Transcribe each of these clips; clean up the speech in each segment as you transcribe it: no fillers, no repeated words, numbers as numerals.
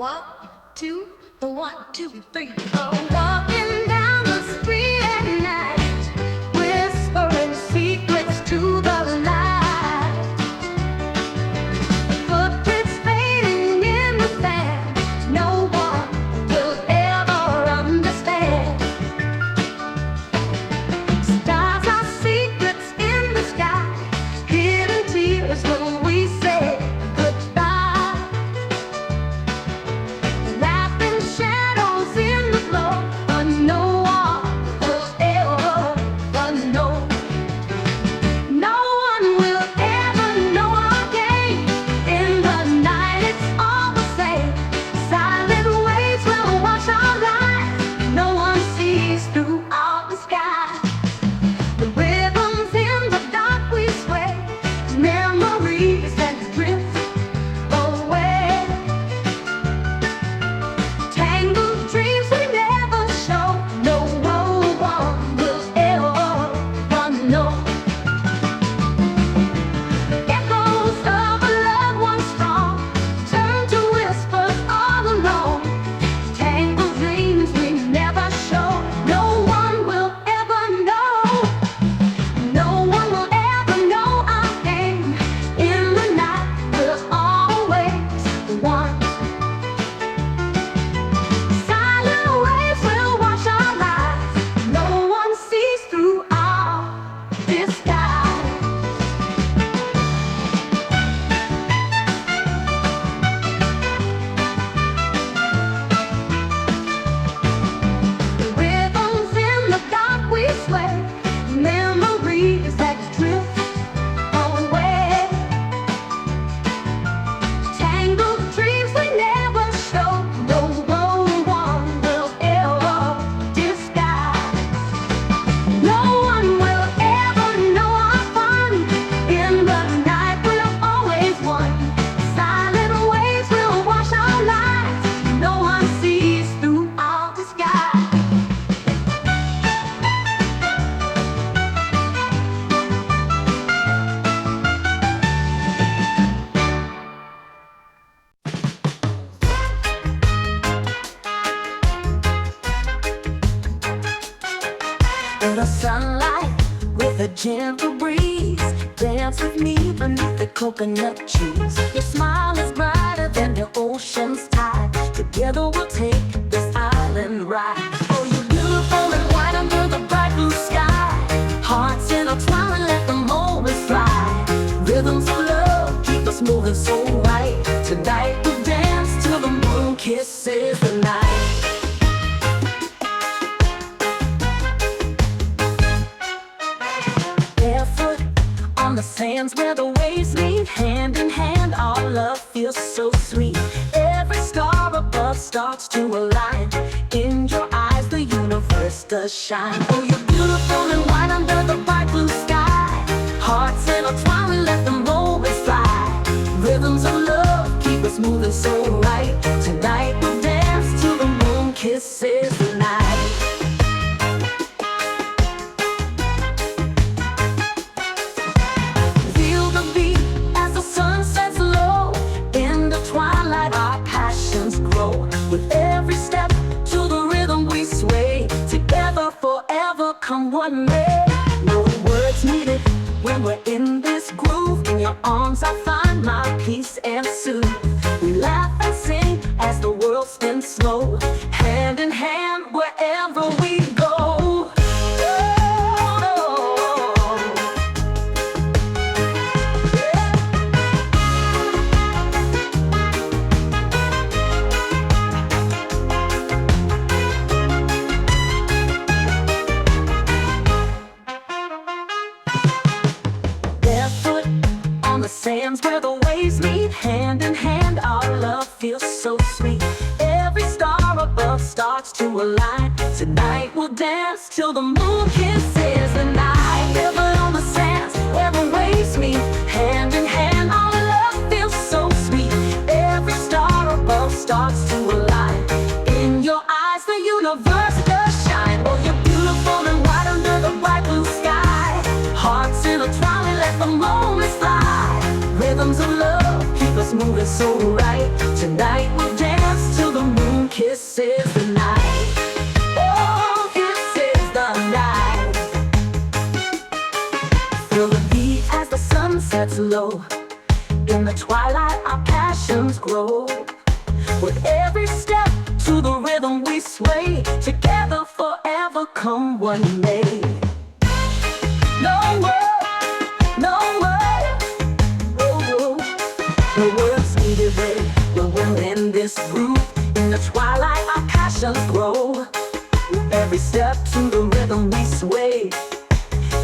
One, two, one, two, three. Walking down the street at night, whispering secrets to the light. Footprints fading in the sand, no one will ever understand. Stars are secrets in the sky, hidden tears when we say goodbye. Laughing shadows in the glow, but no one will ever know. No one will ever know again. In the night it's all the same. Silent waves will wash our lives. No one sees throughout the sky. The rhythms in the dark we sway, memories that drift away. Tangled dreams we never show, no one will ever know. Echoes of a loved one strong turn to whispers all alone. Tangled dreams we never show, no one will ever know. No one will ever know our name. In the night we're always one. Silent waves will wash our lives. No one sees throughout this sky. The rhythms in the dark we sway, memories that drift away. Tangled dreams we never show, no one will ever disguise. No one will ever know our fun. In the night we're always one. Silent waves will wash our lives. No one sees throughout the sky. In the sunlight, with a gentle breeze, dance with me beneath the coconut trees. Your smile is brighter than the ocean's tide. Together we'll take this island ride. Oh, you're beautiful and white under the bright blue sky. Hearts intertwine and let the moments fly. Rhythms of love keep us moving so right. Tonight we'll dance till the moon kisses the night. Barefoot on the sands where the waves meet, hand in hand our love feels so sweet. Every star above starts to align. In your eyes the universe does shine. Oh, you're beautiful and white under the bright blue sky. Hearts intertwine, we let the moments fly. Rhythms of love keep us moving so right. Tonight we'll dance till the moon kisses the night. Feel the beat as the sun sets low. In the twilight our passions grow. With every step to the rhythm we sway. Together forever come what may. No words needed when we're in this groove. In your arms I find my peace and soothe. We laugh and sing as the world spins slow. Hand in hand wherever we go. Barefoot on the sands where the waves meet, hand in hand our love feels so sweet. Every star above starts to align. Tonight we'll dance till the moon kisses the night. Barefoot on the sands where the waves meet, hand in hand our love feels so sweet. Every star above starts to align. In your eyes the universe does shine. Oh, you're beautiful and white under the bright blue sky. Hearts intertwine, we let the moments fly. Rhythms of love keep us moving so right. Tonight we'll dance With every step to the rhythm we sway, together forever come what may. No word, no word, oh, no words needed when we're in this groove. In the twilight our passions grow. With every step to the rhythm we sway,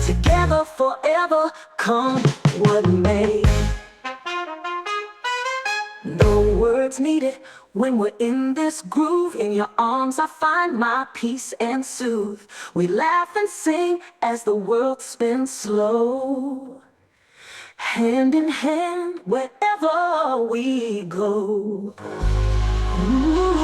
together forever come what may. No words needed when we're in this groove. In your arms I find my peace and soothe. We laugh and sing as the world spins slow, hand in hand wherever we go. Ooh.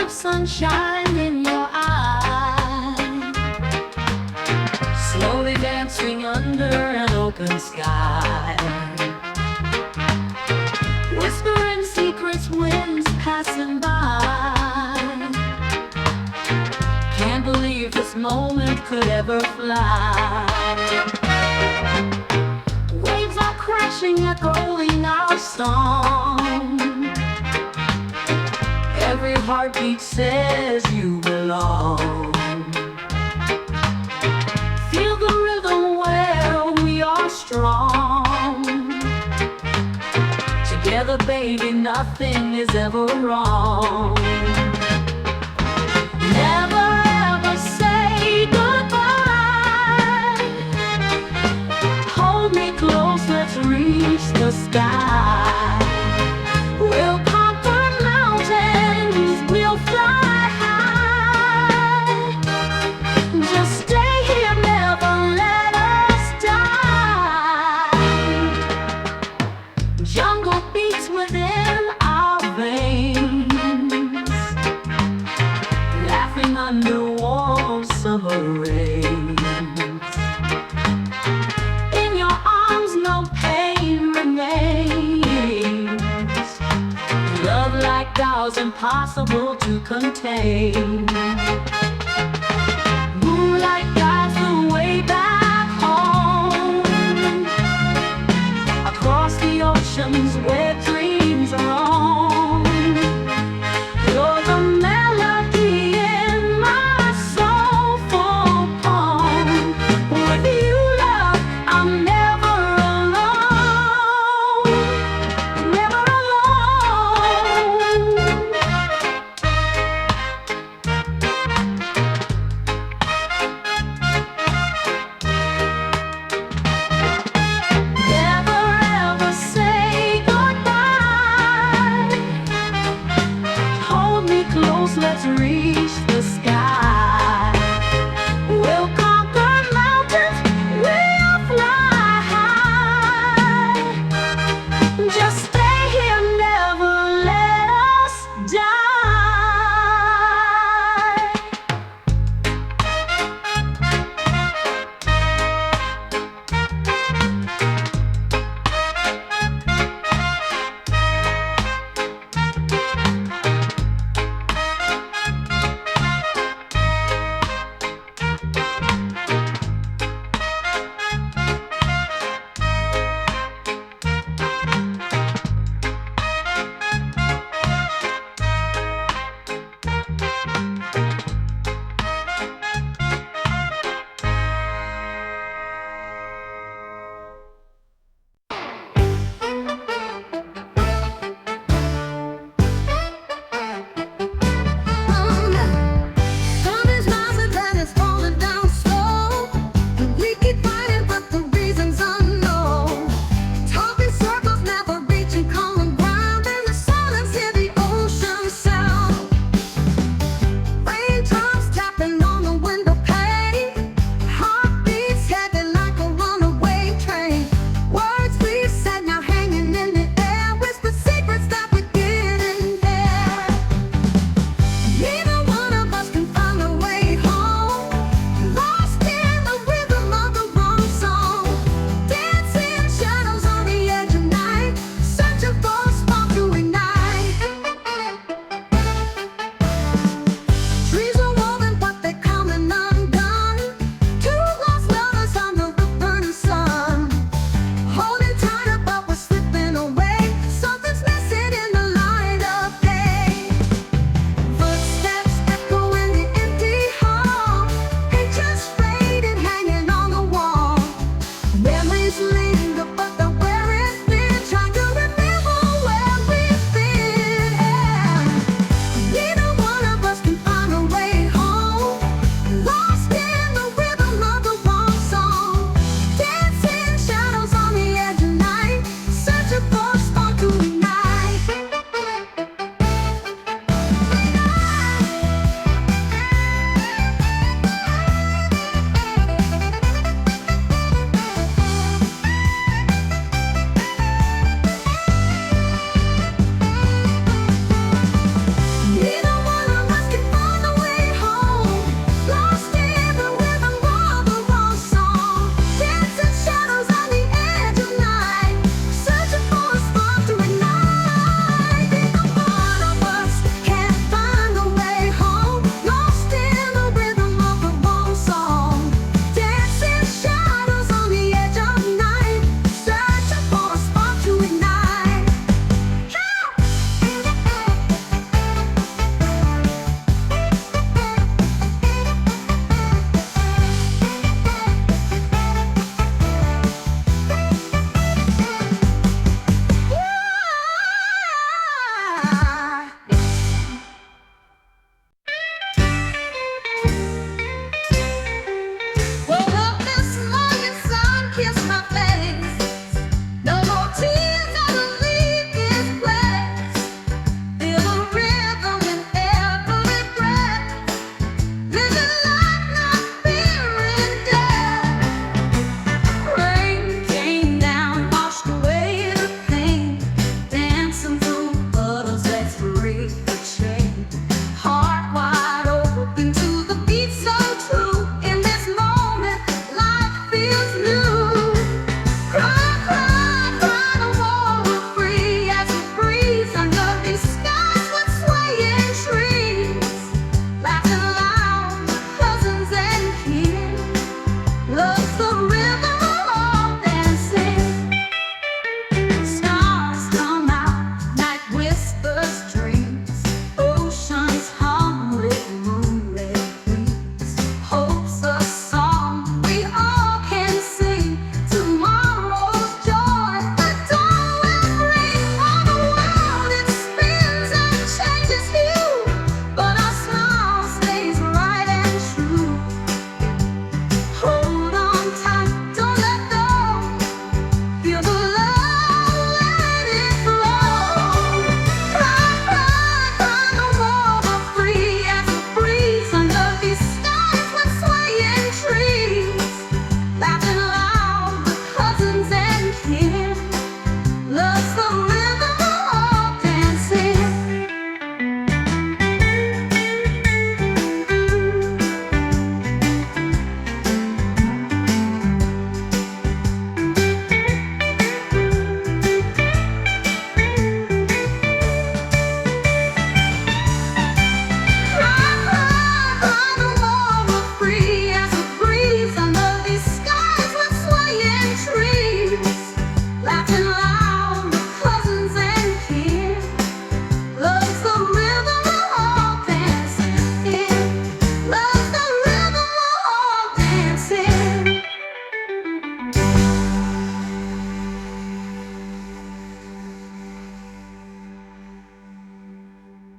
Sunshine in your eyes, slowly dancing under an open sky, whispering secrets, winds passing by. Can't believe this moment could ever fly. Waves are crashing, echoing our song. Every heartbeat says you belong. Feel the rhythm where we are strong. Together, baby, nothing is ever wrong. Never ever say goodbye. Hold me close, let's reach the sky. We'll fly high. Just stay here, never let us die. Jungle beats within our veins, laughing under warm summer rains. In your arms no pain remains. Love like ours impossible to contain. Moonlight guides the way back home, across the oceans where